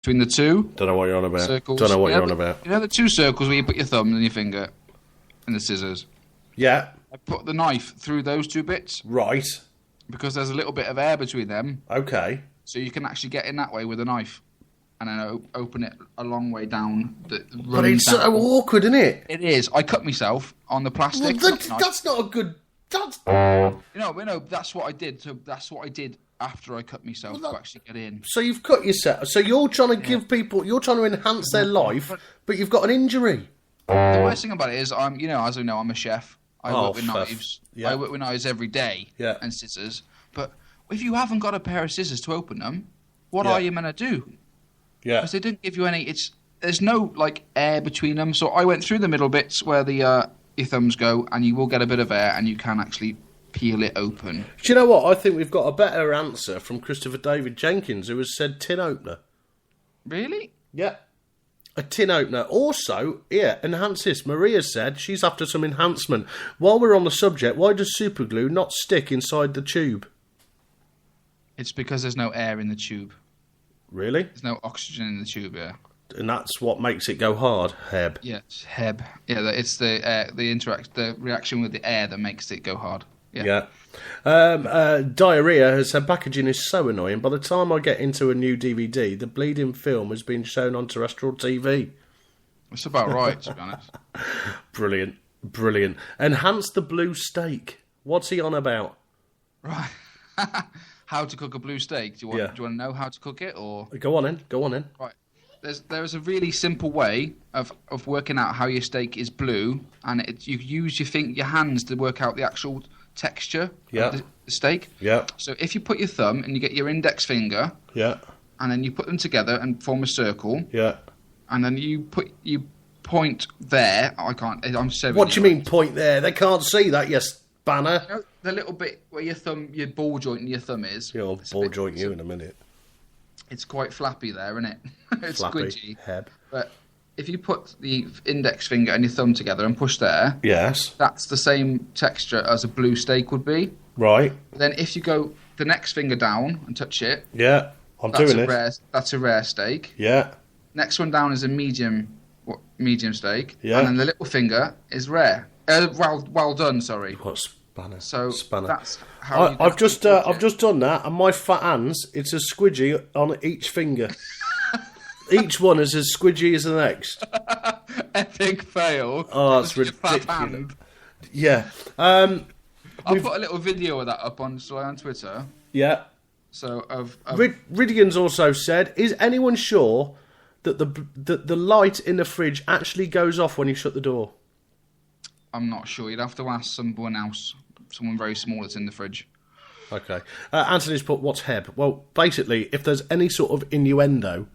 between the two. Don't know what you're on about. Circles. Don't know what you're on about. You know the two circles where you put your thumb and your finger and the scissors? Yeah. I put the knife through those two bits. Right. Because there's a little bit of air between them. Okay. So you can actually get in that way with a knife. And then open it a long way down. But it's so awkward, isn't it? It is. I cut myself on the plastic. Well, that's not a good... That's... No, that's what I did. So that's what I did after I cut myself to actually get in. So you've cut yourself. So you're trying to give people... You're trying to enhance their life, but you've got an injury. The worst thing about it is, as you know, I'm a chef. I work with knives. Yeah. I work with knives every day and scissors. But if you haven't got a pair of scissors to open them, what are you meant to do? Yeah. Because they didn't give you any... There's no, air between them. So I went through the middle bits where your thumbs go, and you will get a bit of air, and you can actually peel it open. Do you know what? I think we've got a better answer from Christopher David Jenkins, who has said tin opener. Really? Yeah. A tin opener. Also, enhance this. Maria said she's after some enhancement. While we're on the subject, why does super glue not stick inside the tube? It's because there's no air in the tube. Really? There's no oxygen in the tube, yeah. And that's what makes it go hard, Heb. Yeah, it's Heb. Yeah, it's the reaction with the air that makes it go hard. Yeah. Diarrhea has said packaging is so annoying. By the time I get into a new DVD, the bleeding film has been shown on terrestrial TV. That's about right, to be honest. Brilliant. Enhance the blue steak. What's he on about? Right. How to cook a blue steak? Do you want to know how to cook it, or go on in? Right. There's a really simple way of working out how your steak is blue, and you use your hands to work out the actual texture of the steak. Yeah. So if you put your thumb and you get your index finger. Yeah. And then you put them together and form a circle. Yeah. And then you point there. I'm so. What do you mean point there? They can't see that. Yes. Banner. You know, the little bit where your ball joint in your thumb is. I'll ball joint you in a minute. It's quite flappy there, isn't it? It's flappy, squidgy. Heb. But if you put the index finger and your thumb together and push there, yes, that's the same texture as a blue steak would be. Right. Then if you go the next finger down and touch it, I'm doing it. That's a rare steak. Yeah. Next one down is a medium steak. Yeah. And then the little finger is rare. Well done. Sorry. What spanner? So spanner. That's how I've just done that, and my fat hands. It's a squidgy on each finger. Each one is as squidgy as the next. Epic fail. Oh, that's ridiculous. Yeah. I'll put a little video of that up on Twitter. Yeah. So Ridian's also said, is anyone sure that the light in the fridge actually goes off when you shut the door? I'm not sure. You'd have to ask someone else, someone very small that's in the fridge. Okay. Anthony's put, what's Heb? Well, basically, if there's any sort of innuendo,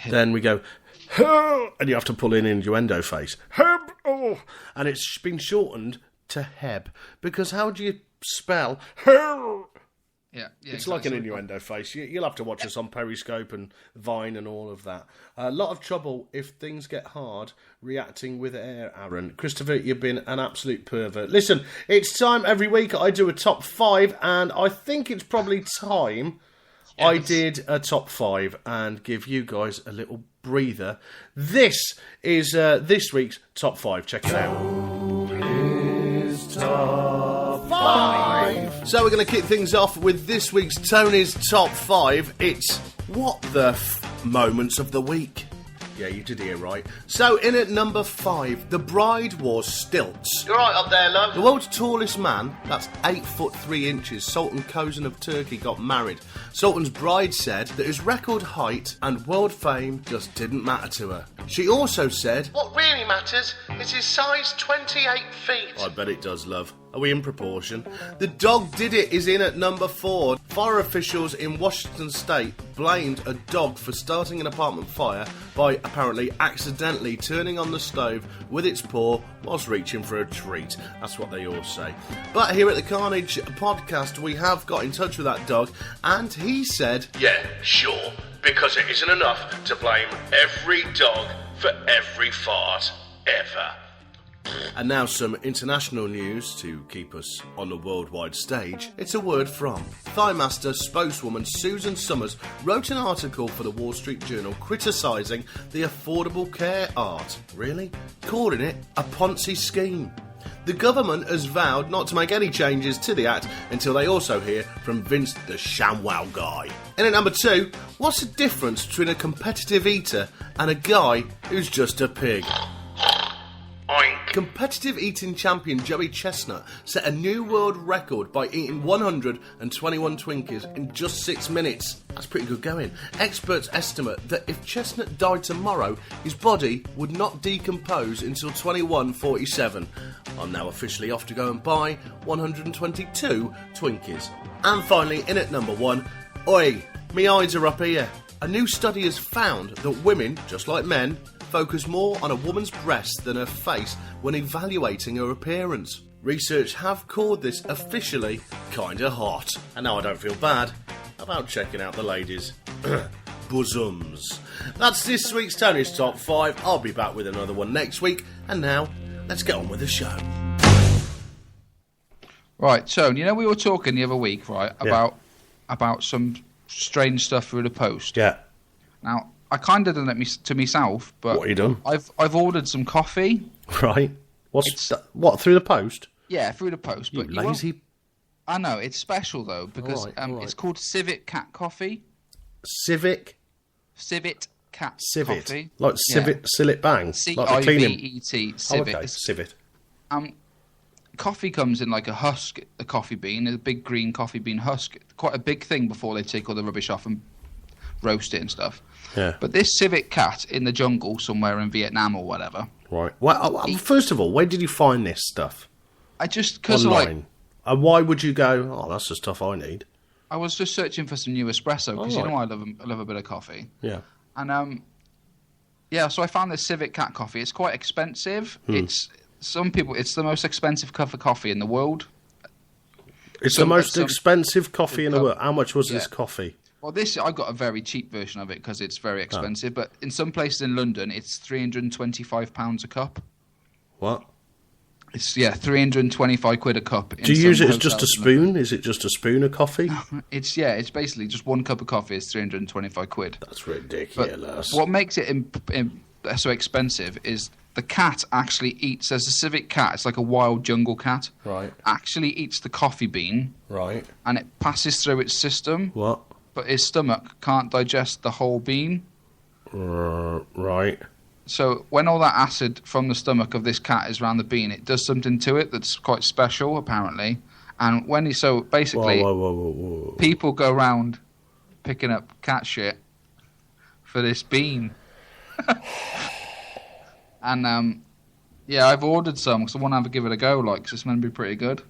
then we go, and you have to pull in innuendo face. Heb! Oh! And it's been shortened to Heb. Because how do you spell Heb? Yeah, it's like an innuendo face. You'll have to watch us on Periscope and Vine and all of that. A lot of trouble if things get hard reacting with air, Aaron. Christopher, you've been an absolute pervert. Listen, it's time every week I do a top 5, and I think it's probably time I did a top 5 and give you guys a little breather. This is this week's top 5. Check it out. It's top 5. So we're going to kick things off with this week's Tony's Top 5. It's What the Moments of the Week. Yeah, you did hear right. So in at number 5, the bride wore stilts. You're right up there, love. The world's tallest man, that's 8'3", Sultan Kozan of Turkey, got married. Sultan's bride said that his record height and world fame just didn't matter to her. She also said, what really matters is his size 28 feet. I bet it does, love. Are we in proportion? The dog did it is in at number 4. Fire officials in Washington State blamed a dog for starting an apartment fire by apparently accidentally turning on the stove with its paw whilst reaching for a treat. That's what they all say. But here at the Carnage Podcast, we have got in touch with that dog, and he said, yeah, sure, because it isn't enough to blame every dog for every fart ever. And now some international news to keep us on the worldwide stage. It's a word from Thighmaster spokeswoman Susan Summers wrote an article for the Wall Street Journal criticising the Affordable Care Art, really? Calling it a Ponzi scheme. The government has vowed not to make any changes to the Act until they also hear from Vince the ShamWow guy. And at number 2, what's the difference between a competitive eater and a guy who's just a pig? Competitive eating champion Joey Chestnut set a new world record by eating 121 Twinkies in just 6 minutes. That's pretty good going. Experts estimate that if Chestnut died tomorrow, his body would not decompose until 2147. I'm now officially off to go and buy 122 Twinkies. And finally, in at number 1, oi, me eyes are up here. A new study has found that women, just like men, focus more on a woman's breast than her face when evaluating her appearance. Research have called this officially kinda hot. And now I don't feel bad about checking out the ladies' bosoms. That's this week's Tony's Top 5. I'll be back with another one next week. And now, let's get on with the show. Right, so, you know we were talking the other week, right, about some strange stuff through the post. Yeah. Now, I kind of done it to myself, but what have you done? I've ordered some coffee. Right. What, through the post? Yeah, through the post. You but lazy... I know, it's special though, because all right. It's called Civet Cat Coffee. Civet Cat Civet. Coffee. Like Civet, Cillit Bang. C-I-V-E-T, Civet. Okay, Civet. Coffee comes in like a husk, a coffee bean, a big green coffee bean husk. Quite a big thing before they take all the rubbish off and roast it and stuff. Yeah. But this civet cat in the jungle somewhere in Vietnam or whatever. Right. Well, first of all, where did you find this stuff? Because online. And why would you go, oh, that's the stuff I need? I was just searching for some new espresso because you know I love a bit of coffee. Yeah. And so I found this civet cat coffee. It's quite expensive. It's the most expensive cup of coffee in the world. It's the most expensive coffee in the world. How much was this coffee? Well, I got a very cheap version of it because it's very expensive. But in some places in London, it's £325 a cup. What? It's 325 quid a cup. Do you use it as just a spoon? Is it just a spoon of coffee? It's basically just one cup of coffee is 325 quid. That's ridiculous. But what makes it so expensive is the cat actually eats. There's a civet cat. It's like a wild jungle cat. Right. Actually eats the coffee bean. Right. And it passes through its system. What? But his stomach can't digest the whole bean. Right. So when all that acid from the stomach of this cat is around the bean, it does something to it that's quite special, apparently. And whoa. People go around picking up cat shit for this bean. And I've ordered some because I want to have a give it a go, because it's meant to be pretty good.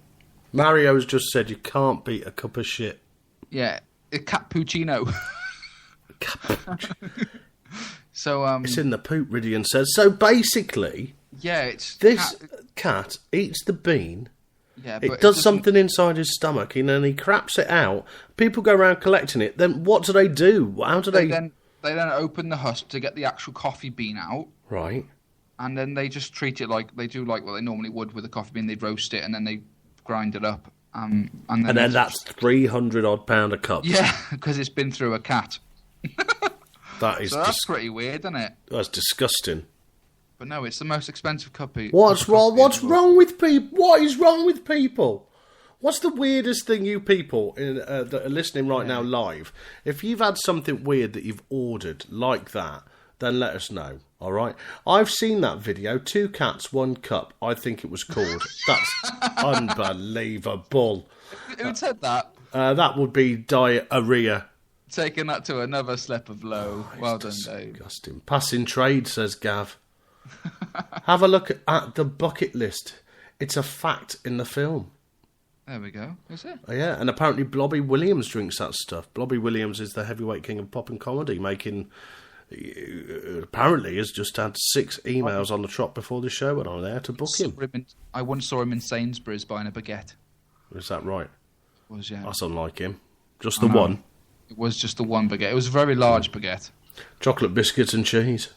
Mario's just said you can't beat a cup of shit. Yeah, a cappuccino. So it's in the poop, Ridian says. So basically, it's this cat eats the bean. Yeah, it does something inside his stomach, and then he craps it out. People go around collecting it. Then what do they do? How do they? They then open the husk to get the actual coffee bean out. Right. And then they just treat it like they do, like what they normally would with a coffee bean. They roast it and then they grind it up. And then that's £300 a cup. Yeah, because it's been through a cat. That's pretty weird, isn't it? That's disgusting. But no, it's the most expensive cup. What's wrong? What's wrong with people? What is wrong with people? What's the weirdest thing you people that are listening right now live? If you've had something weird that you've ordered like that, then let us know. All right, I've seen that video. 2 cats, 1 cup. I think it was called. That's unbelievable. Who said that? That would be diarrhea. Taking that to another step of low. Well done, Dave. Disgusting. Passing trade, says Gav. Have a look at the bucket list. It's a fact in the film. There we go. Is it? Oh, yeah, and apparently Blobby Williams drinks that stuff. Blobby Williams is the heavyweight king of pop and comedy, apparently has just had 6 emails on the trot before the show went on there to book him. I once saw him in Sainsbury's buying a baguette. Is that right? It was, yeah. That's unlike him. Just the one. It was just the one baguette. It was a very large baguette. Chocolate biscuits and cheese.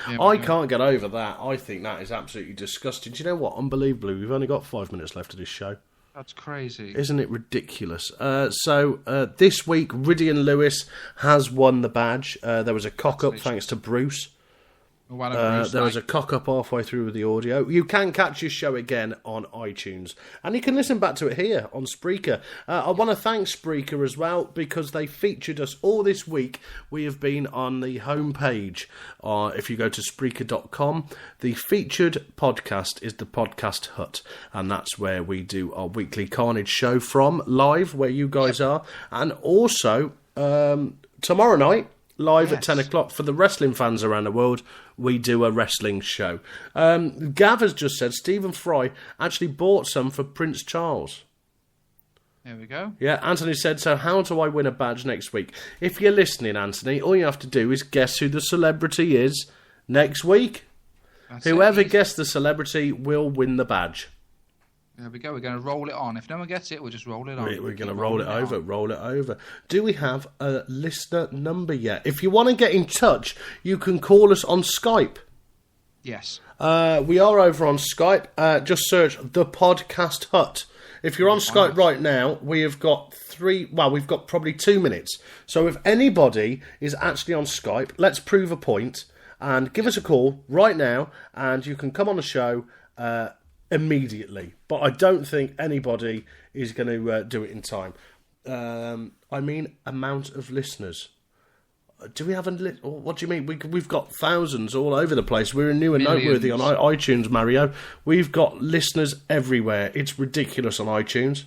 I can't get over that. I think that is absolutely disgusting. Do you know what? Unbelievably, we've only got 5 minutes left of this show. That's crazy. Isn't it ridiculous? So this week, Rydian Lewis has won the badge. There was a cock-up thanks to Bruce. There was a cock-up halfway through with the audio. You can catch your show again on iTunes. And you can listen back to it here on Spreaker. I want to thank Spreaker as well, because they featured us all this week. We have been on the homepage. If you go to Spreaker.com, the featured podcast is the Podcast Hut. And that's where we do our weekly Carnage show from, live, where you guys are. And also, tomorrow night, live at 10 o'clock for the wrestling fans around the world, we do a wrestling show. Gav has just said Stephen Fry actually bought some for Prince Charles. There we go. Yeah, Anthony said, so how do I win a badge next week? If you're listening, Anthony, all you have to do is guess who the celebrity is next week. Whoever guessed the celebrity will win the badge. There we go. We're going to roll it on. If no one gets it, we'll just roll it on. We're going to roll it over. Do we have a listener number yet? If you want to get in touch, you can call us on Skype. Yes. We are over on Skype. Just search The Podcast Hut. If you're on Skype right now, we have got we've got probably 2 minutes. So if anybody is actually on Skype, let's prove a point and give us a call right now, and you can come on the show immediately. But I don't think anybody is going to do it in time. I mean, amount of listeners. Do we have what do you mean? We've got thousands all over the place. We're new and noteworthy on iTunes, Mario. We've got listeners everywhere. It's ridiculous on iTunes.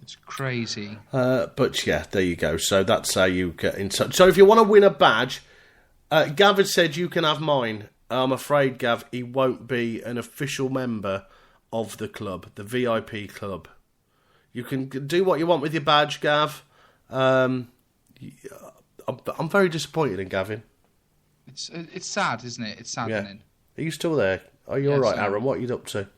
It's crazy. But yeah, there you go. So that's how you get in touch. So if you want to win a badge, Gav had said you can have mine. I'm afraid, Gav, he won't be an official member of the club, the VIP club. You can do what you want with your badge, Gav. I'm very disappointed in Gavin. It's sad, isn't it? It's saddening. Yeah. Are you still there? Are you all right, Aaron? What are you up to?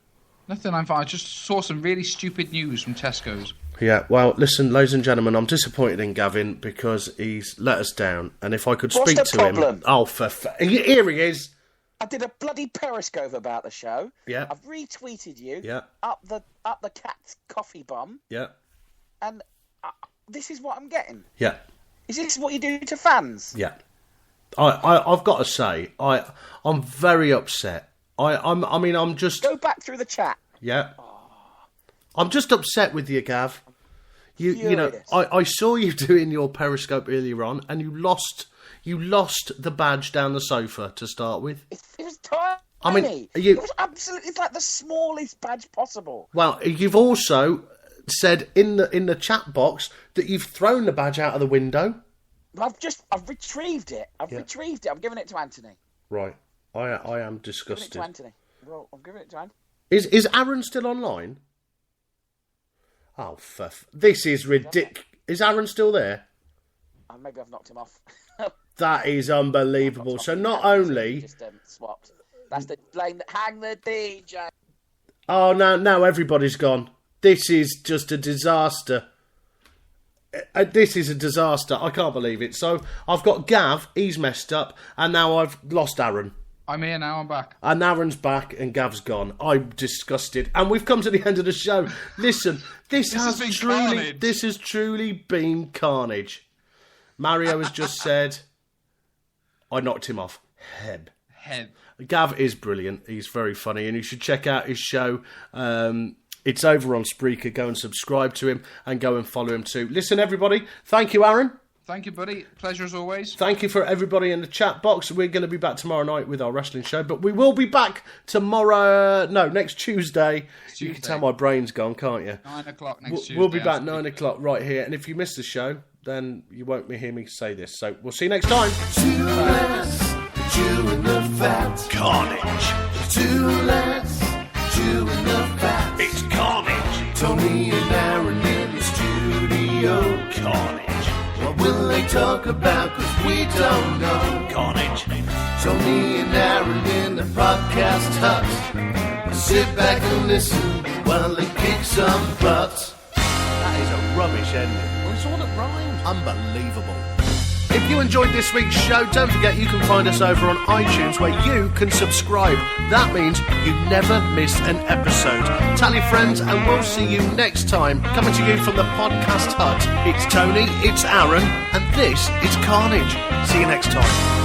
Nothing, I'm fine. I just saw some really stupid news from Tesco's. Yeah, well, listen, ladies and gentlemen, I'm disappointed in Gavin because he's let us down. And if I could speak to him... Oh, here he is. I did a bloody periscope about the show. Yeah. I've retweeted you. Yeah. Up the cat's coffee bum. Yeah. And this is what I'm getting. Yeah. Is this what you do to fans? Yeah. I've got to say, I'm very upset. I'm just... Go back through the chat. Yeah. I'm just upset with you, Gav. You know, I saw you doing your periscope earlier on, and you lost the badge down the sofa to start with. It was tiny. I mean, it was absolutely, it's like the smallest badge possible. Well, you've also said in the chat box that you've thrown the badge out of the window. I've retrieved it. Retrieved it. I'm giving it to Anthony. Right. I am disgusted. I'm giving it to Anthony. Well, I'm giving it to Anthony. Is Aaron still online? Oh, this is ridiculous. Is Aaron still there? Maybe I've knocked him off. That is unbelievable. So not only... Just swapped. That's the blame that hang the DJ. Oh, now everybody's gone. This is just a disaster. This is a disaster. I can't believe it. So I've got Gav, he's messed up, and now I've lost Aaron. I'm here now, I'm back. And Aaron's back and Gav's gone. I'm disgusted. And we've come to the end of the show. Listen, this has truly been carnage. Mario has just said, I knocked him off. Heb. Gav is brilliant. He's very funny, and you should check out his show. It's over on Spreaker. Go and subscribe to him and go and follow him too. Listen, everybody. Thank you, Aaron. Thank you, buddy. Pleasure as always. Thank you for everybody in the chat box. We're going to be back tomorrow night with our wrestling show, but we will be back next Tuesday. You can tell my brain's gone, can't you? 9 o'clock next Tuesday. We'll be back 9 o'clock right here, and if you miss the show, then you won't hear me say this. So we'll see you next time. Two lads, chewing the fat. Carnage. Two lads, chewing the fat. It's Carnage. Tony and Aaron in the studio. Carnage. What will they talk about? 'Cause we don't know. Carnage. Tony and Aaron in the podcast hut. Sit back and listen while they kick some butt. That is a rubbish ending. Well, it's all that rhymes. Unbelievable. If you enjoyed this week's show, don't forget you can find us over on iTunes where you can subscribe. That means you never miss an episode. Tell your friends and we'll see you next time. Coming to you from the Podcast Hut, it's Tony, it's Aaron, and this is Carnage. See you next time.